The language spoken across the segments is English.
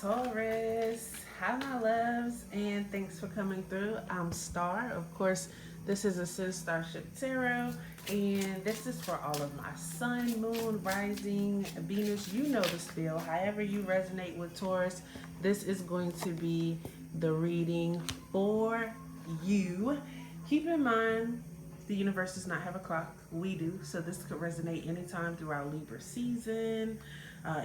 Taurus, hi my loves, and thanks for coming through. I'm Star. Of course, this is Ascendstar Tarot, and this is for all of my sun, moon, rising, Venus. You know the spiel. However you resonate with Taurus, this is going to be the reading for you. Keep in mind, the universe does not have a clock. We do. So this could resonate anytime throughout Libra season,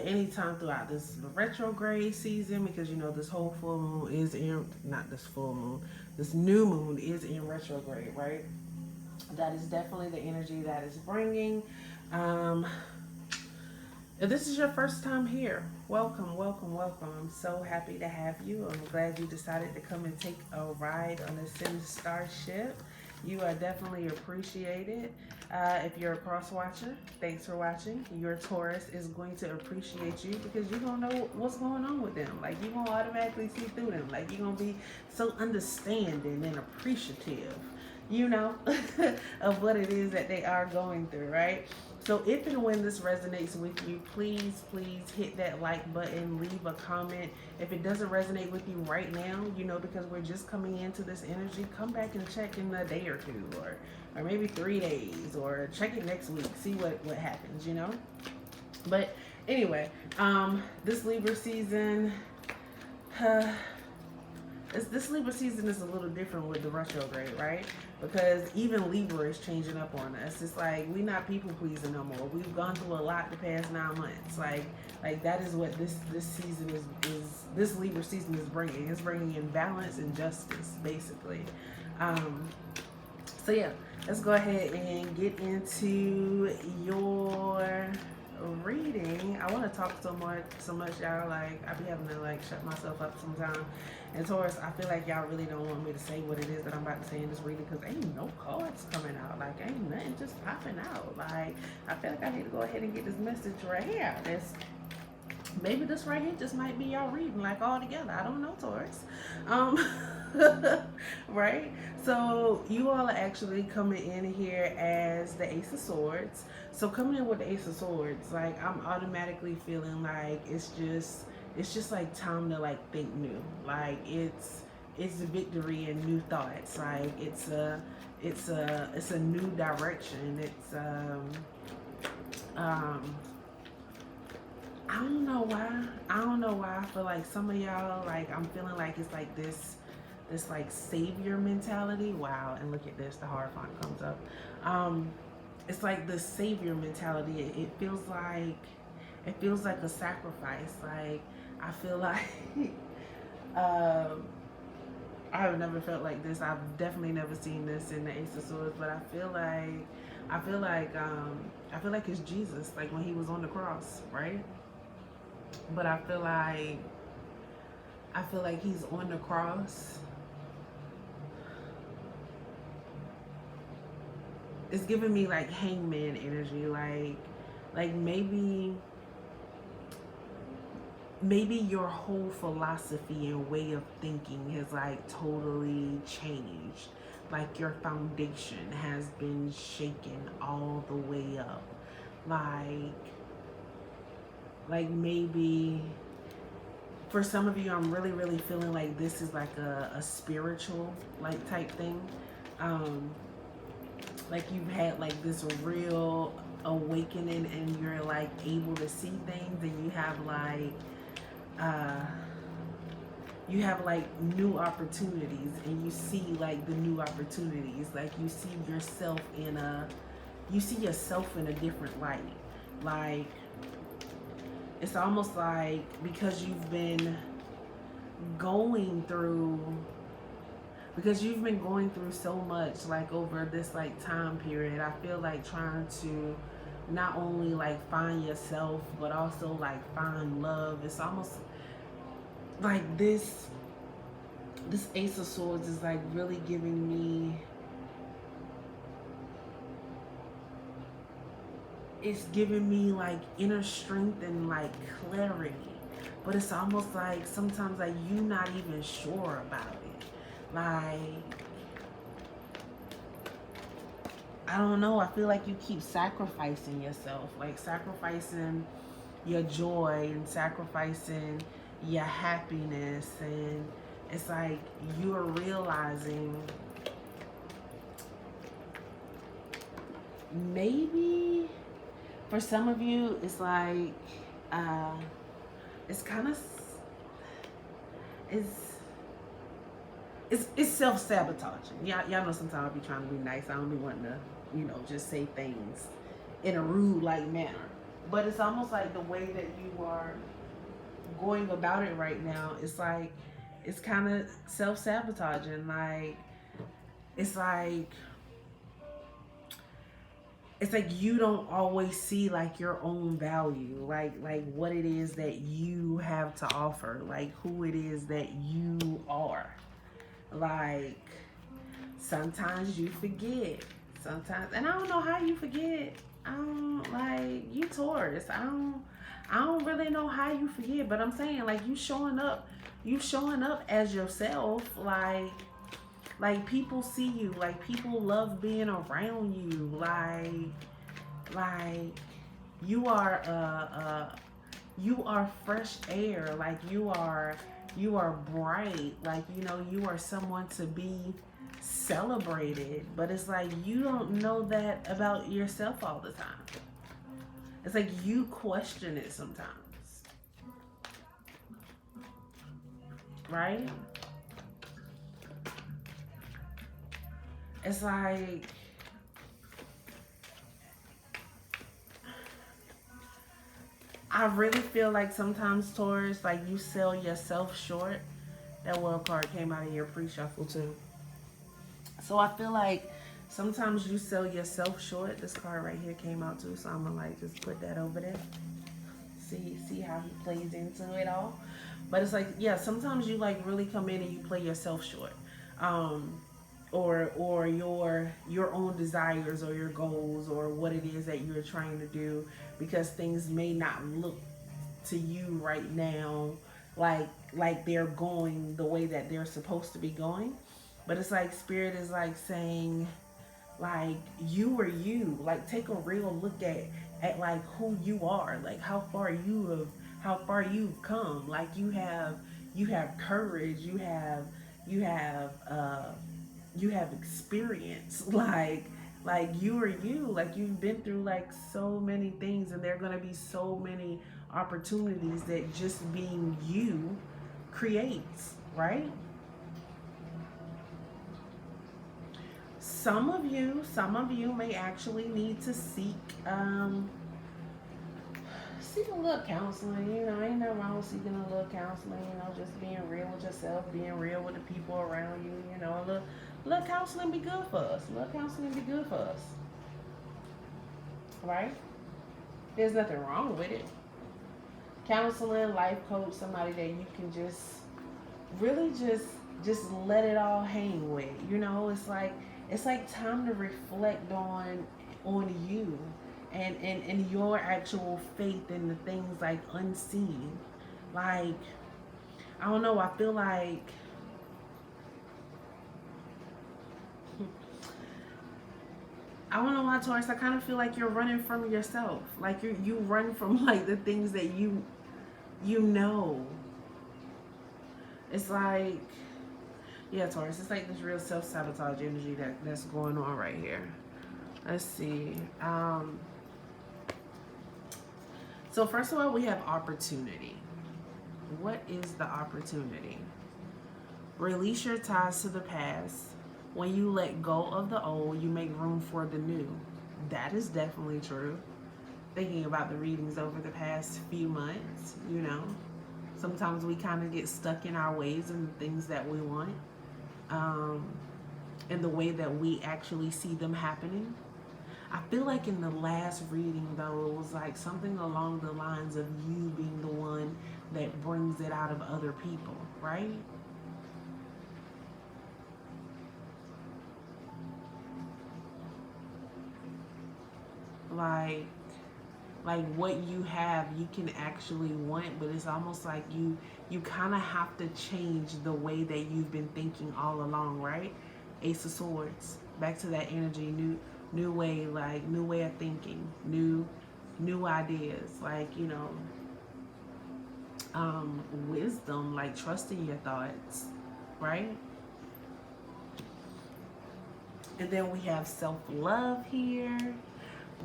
anytime throughout this retrograde season, because you know this whole full moon is in, not this full moon, this new moon is in retrograde, right? That is definitely the energy that is bringing. Um, if this is your first time here, welcome, welcome, welcome. I'm so happy to have you. I'm glad you decided to come and take a ride on the ascendstar ship. You are definitely appreciated. If you're a cross watcher, thanks for watching. Your Taurus is going to appreciate you because you're going to know what's going on with them. Like, you're going to automatically see through them. Like, you're going to be so understanding and appreciative, you know, of what it is that they are going through, right? So if and when this resonates with you, please, please hit that like button, leave a comment. If it doesn't resonate with you right now, you know, because we're just coming into this energy, come back and check in a day or two, or maybe 3 days, or check it next week, see what happens, you know. But anyway, this Libra season, this Libra season is a little different with the retrograde, right? Because even Libra is changing up on us. It's like we're not people pleasing no more. We've gone through a lot the past 9 months. Like that is what this season is this Libra season is bringing. It's bringing in balance and justice, basically. So yeah, let's go ahead and get into your reading. I want to talk so much, y'all. Like, I be having to like shut myself up sometimes. And Taurus, I feel like y'all really don't want me to say what it is that I'm about to say in this reading because ain't no cards coming out. Like, ain't nothing just popping out. Like, I feel like I need to go ahead and get this message right here. Maybe this right here just might be y'all reading like all together. I don't know, Taurus. Right? So you all are actually coming in here as the Ace of Swords. So coming in with the Ace of Swords, like I'm automatically feeling like it's just like time to like think new. Like it's victory and new thoughts. Like it's a new direction. It's I don't know why. I feel like some of y'all, like I'm feeling like it's like this like savior mentality. Wow, and look at this, the hard font comes up. It's like the savior mentality. It feels like a sacrifice. Like I feel like I have never felt like this. I've definitely never seen this in the Ace of Swords, but I feel like it's Jesus, like when he was on the cross, right? But I feel like he's on the cross. It's giving me like hangman energy, like maybe your whole philosophy and way of thinking has like totally changed. Like your foundation has been shaken all the way up. Like maybe for some of you, I'm really, really feeling like this is like a spiritual like type thing. Like you've had like this real awakening and you're like able to see things, and you have like new opportunities, and you see like the new opportunities. Like you see yourself in a different light. Like it's almost like because you've been going through so much like over this like time period. I feel like trying to not only like find yourself but also like find love. It's almost like this Ace of Swords is like really giving me, it's giving me like inner strength and like clarity, but it's almost like sometimes like you're not even sure about it. Like I don't know, I feel like you keep sacrificing yourself, like sacrificing your joy and sacrificing your happiness, and it's like you're realizing maybe for some of you it's like it's kind of it's it's self-sabotaging. Y'all know sometimes I be trying to be nice. I don't be wanting to, just say things in a rude like manner. But it's almost like the way that you are going about it right now, it's like it's kind of self-sabotaging. Like it's like you don't always see like your own value, like what it is that you have to offer, like who it is that you are. Like sometimes you forget, sometimes, and I don't know how you forget. I don't, like, you Taurus, I don't really know how you forget, but I'm saying like you showing up as yourself. Like people see you, like people love being around you. Like you are fresh air. Like you are bright. Like you are someone to be celebrated. But it's like you don't know that about yourself all the time. It's like you question it sometimes, right? It's like I really feel like sometimes, Taurus, like you sell yourself short. That world card came out of your pre-shuffle too. So I feel like sometimes you sell yourself short. This card right here came out too, so I'm gonna like just put that over there. See how he plays into it all. But it's like, yeah, sometimes you like really come in and you play yourself short. Or your own desires or your goals or what it is that you're trying to do, because things may not look to you right now like they're going the way that they're supposed to be going. But it's like spirit is like saying, like, you are you. Like, take a real look at like who you are, like how far you've come. Like you have courage, you have experience. Like you are you. Like you've been through like so many things, and there are gonna be so many opportunities that just being you creates, right? Some of you may actually need to seek a little counseling. Ain't nothing wrong with seeking a little counseling. Just being real with yourself, being real with the people around you. A little counseling be good for us. A little counseling be good for us, right? There's nothing wrong with it. Counseling, life coach, somebody that you can just really just let it all hang with. It's like time to reflect on you and your actual faith in the things like unseen. Like, I don't know, I feel like I don't know why, Taurus, I kind of feel like you're running from yourself. Like you run from like the things that you know. It's like, yeah, Taurus, it's like this real self-sabotage energy that's going on right here. Let's see. So first of all, we have opportunity. What is the opportunity? Release your ties to the past. When you let go of the old, you make room for the new. That is definitely true. Thinking about the readings over the past few months, sometimes we kind of get stuck in our ways and the things that we want, and the way that we actually see them happening. I feel like in the last reading, though, it was like something along the lines of you being the one that brings it out of other people, right? Like what you have, you can actually want, but it's almost like you kind of have to change the way that you've been thinking all along, right? Ace of Swords, back to that energy, new way, like new way of thinking, new ideas, like wisdom, like trusting your thoughts, right? And then we have self-love here.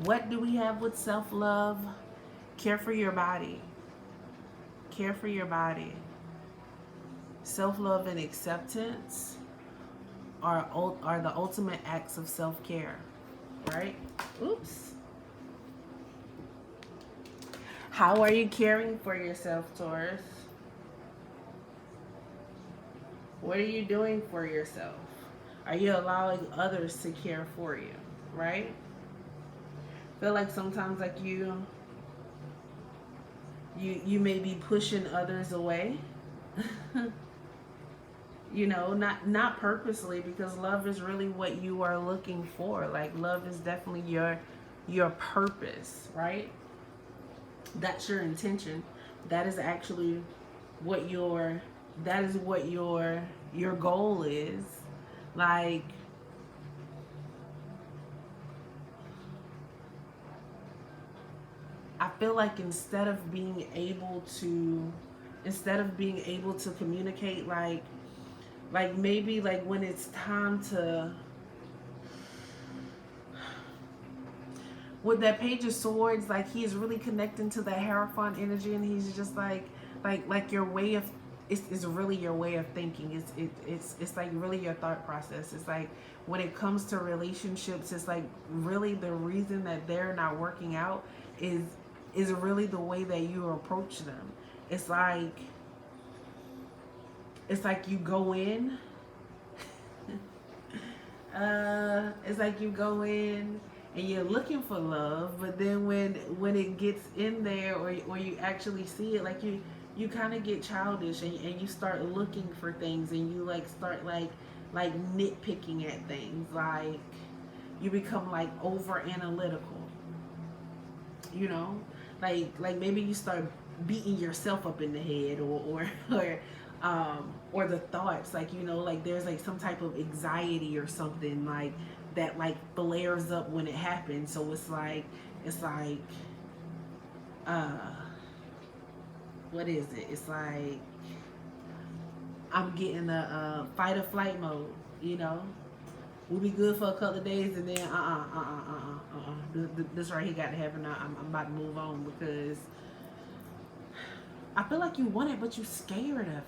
What do we have with self-love? Care for your body. Care for your body. Self-love and acceptance are the ultimate acts of self-care, right? Oops. How are you caring for yourself, Taurus? What are you doing for yourself? Are you allowing others to care for you, right? Feel like sometimes like you may be pushing others away. You know, not purposely, because love is really what you are looking for. Like love is definitely your purpose, right? That's your intention. That is actually what your your goal is. Like I feel like instead of being able to communicate, like maybe like when it's time to, with that Page of Swords, like he is really connecting to the Hierophant energy, and he's just like your way of, it's really your way of thinking. It's like really your thought process. It's like when it comes to relationships, it's like really the reason that they're not working out is really the way that you approach them. It's like you go in. It's like you go in and you're looking for love, but then when it gets in there, or you actually see it, like you kind of get childish, and you start looking for things, and you like start like nitpicking at things, like you become like over analytical, you know, like maybe you start beating yourself up in the head, or the thoughts, like, you know, like there's like some type of anxiety or something like that, like flares up when it happens. So it's like uh what is it? It's like I'm getting a fight or flight mode, you know. We'll be good for a couple of days, and then this right here got to happen. I'm about to move on, because I feel like you want it, but you're scared of it,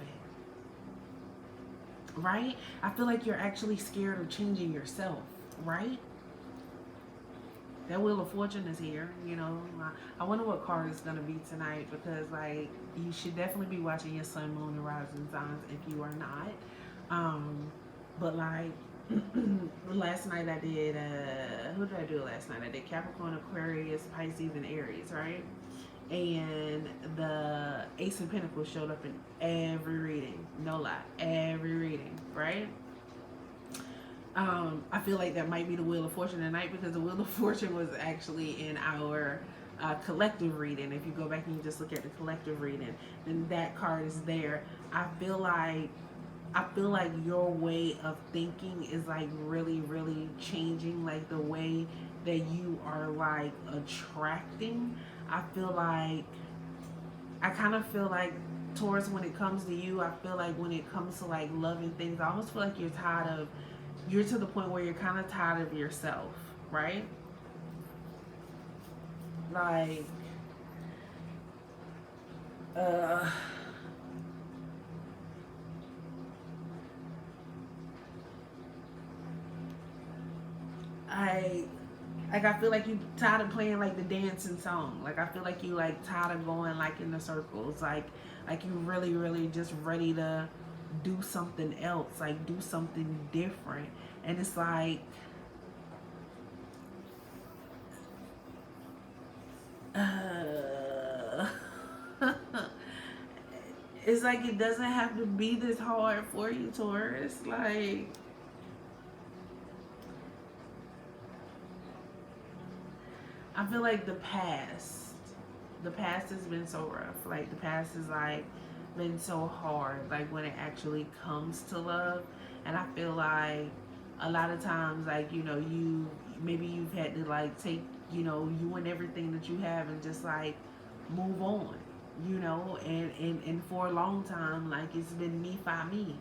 right? I feel like you're actually scared of changing yourself, right? That Wheel of Fortune is here, you know. I wonder what card is going to be tonight, because, like, you should definitely be watching your sun, moon, and rising signs if you are not. But, like, last night I did, who did I do last night? I did Capricorn, Aquarius, Pisces, and Aries, right? And the Ace of Pentacles showed up in every reading. No lie, every reading, right? I feel like that might be the Wheel of Fortune tonight, because the Wheel of Fortune was actually in our collective reading. If you go back and you just look at the collective reading, then that card is there. I feel like your way of thinking is like really, really changing, like the way that you are like attracting. I kind of feel like, Taurus, when it comes to you, I feel like when it comes to like loving things, I almost feel like you're to the point where you're kind of tired of yourself, right? Like, I feel like you tired of playing like the dancing song. Like I feel like you like tired of going like in the circles. Like you really, really just ready to do something else, like do something different. And it's like it's like it doesn't have to be this hard for you, Taurus. Like, I feel like the past has been so rough. Like the past is like been so hard, like when it actually comes to love. And I feel like a lot of times, like, you know, you've had to like take, you know, you and everything that you have and just like move on, you know, and for a long time, like it's been me by me.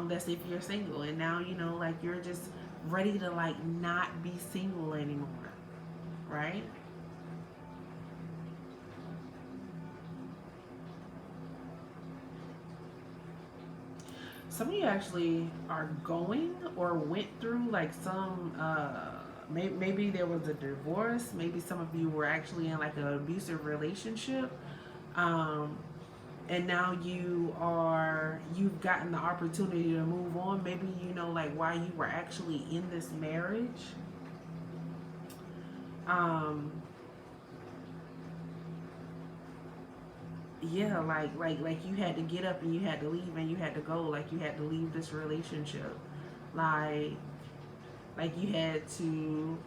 That's if you're single, and now you know, like you're just ready to like not be single anymore, right? Some of you actually are going or went through like some maybe there was a divorce, maybe some of you were actually in like an abusive relationship, um and now you've gotten the opportunity to move on. Maybe you know like why you were actually in this marriage. um yeah, like you had to get up and you had to leave and you had to go, like you had to leave this relationship, like you had to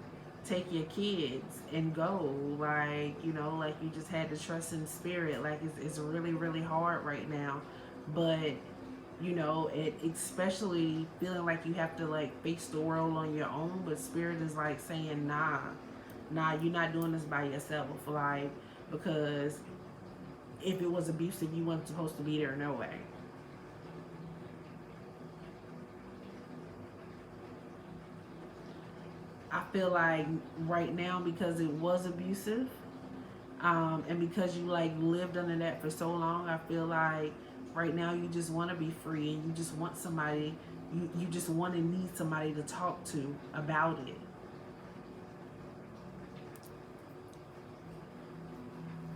take your kids and go, like you know, like you just had to trust in spirit. Like it's really really hard right now, but you know it, especially feeling like you have to like face the world on your own, but spirit is like saying nah, you're not doing this by yourself, like because if it was abusive you weren't supposed to be there no way. I feel like right now because it was abusive, and because you like lived under that for so long, I feel like right now you just want to be free and you just want somebody, you just want to need somebody to talk to about it.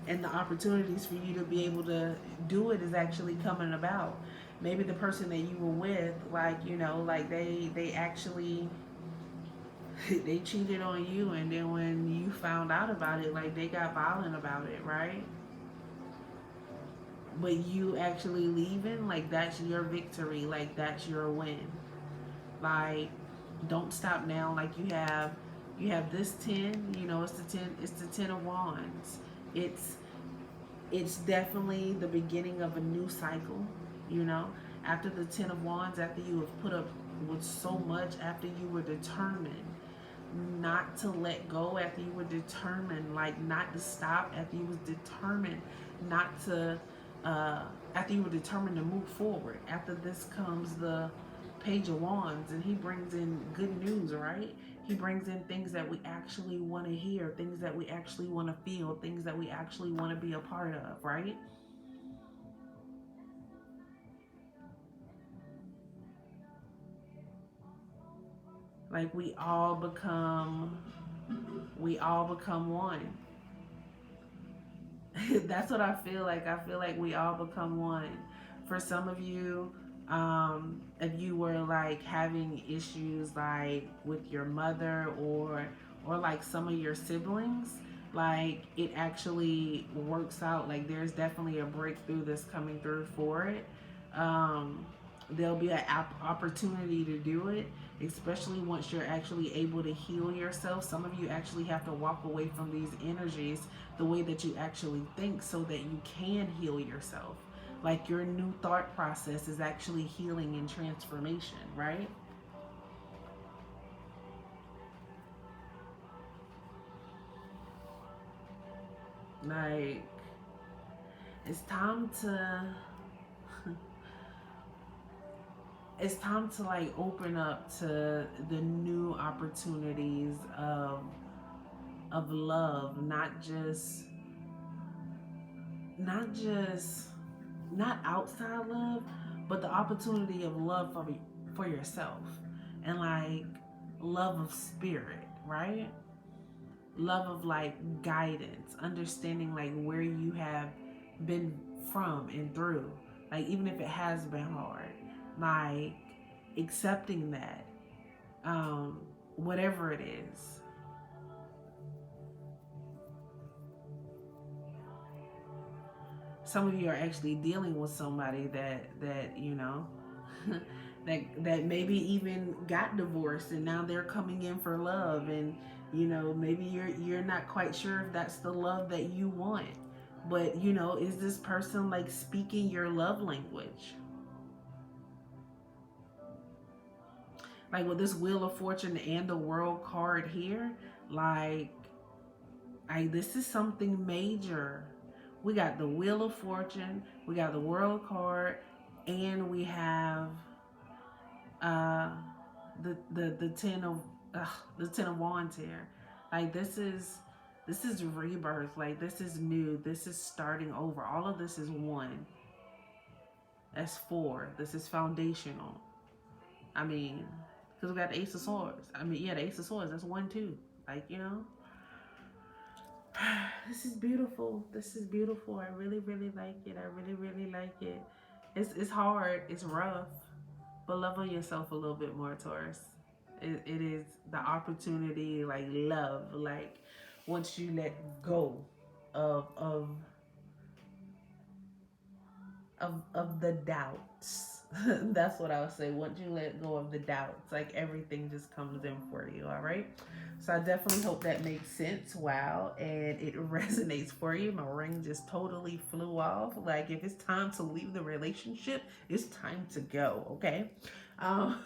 And the opportunities for you to be able to do it is actually coming about. Maybe the person that you were with, like you know, like they actually they cheated on you, and then when you found out about it, like they got violent about it, right? But you actually leaving, like that's your victory, like that's your win. Like don't stop now. Like you have this 10, you know, it's the 10 of wands. It's it's definitely the beginning of a new cycle, you know. After the 10 of wands, after you have put up with so much, after you were determined not to let go, after you were determined like not to stop, after you was determined not to after you were determined to move forward. After this comes the page of wands, and he brings in good news, right? He brings in things that we actually want to hear, things that we actually want to feel, things that we actually want to be a part of, right? Like we all become one. That's what I feel like. I feel like we all become one. For some of you, if you were like having issues like with your mother or like some of your siblings, like it actually works out. Like there's definitely a breakthrough that's coming through for it. Um, there'll be an opportunity to do it, especially once you're actually able to heal yourself. Some of you actually have to walk away from these energies the way that you actually think so that you can heal yourself. Like your new thought process is actually healing and transformation, right? Like it's time to it's time to like open up to the new opportunities of love, not just not outside love, but the opportunity of love for yourself, and like love of spirit, right? Love of like guidance, understanding like where you have been from and through, like even if it has been hard, like accepting that, um, whatever it is. Some of you are actually dealing with somebody that you know that maybe even got divorced and now they're coming in for love, and you know maybe you're not quite sure if that's the love that you want, but you know is this person like speaking your love language? Like with this wheel of fortune and the world card here, like this is something major We got the Wheel of Fortune, we got the World card, and we have uh the the 10 of Wands here. Like this is rebirth. Like this is new. This is starting over. All of this is one. That's four. This is foundational. I mean, because we got the Ace of Swords. I mean, yeah, the Ace of Swords. That's one too. Like, you know, this is beautiful. This is beautiful. I really, really like it. I really, really like it. It's hard. It's rough. But love on yourself a little bit more, Taurus. It is the opportunity, like love, like once you let go of of of the doubts. That's what I would say. Once you let go of the doubts, like everything just comes in for you. All right. So I definitely hope that makes sense. Wow, and it resonates for you. My ring just totally flew off. Like if it's time to leave the relationship, it's time to go. Okay. Um,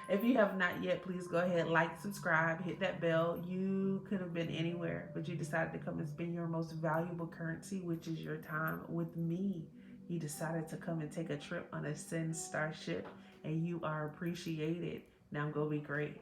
if you have not yet, please go ahead, like, subscribe, hit that bell. You could have been anywhere, but you decided to come and spend your most valuable currency, which is your time, with me. You decided to come and take a trip on a ascendstar ship, and you are appreciated. Now go be great.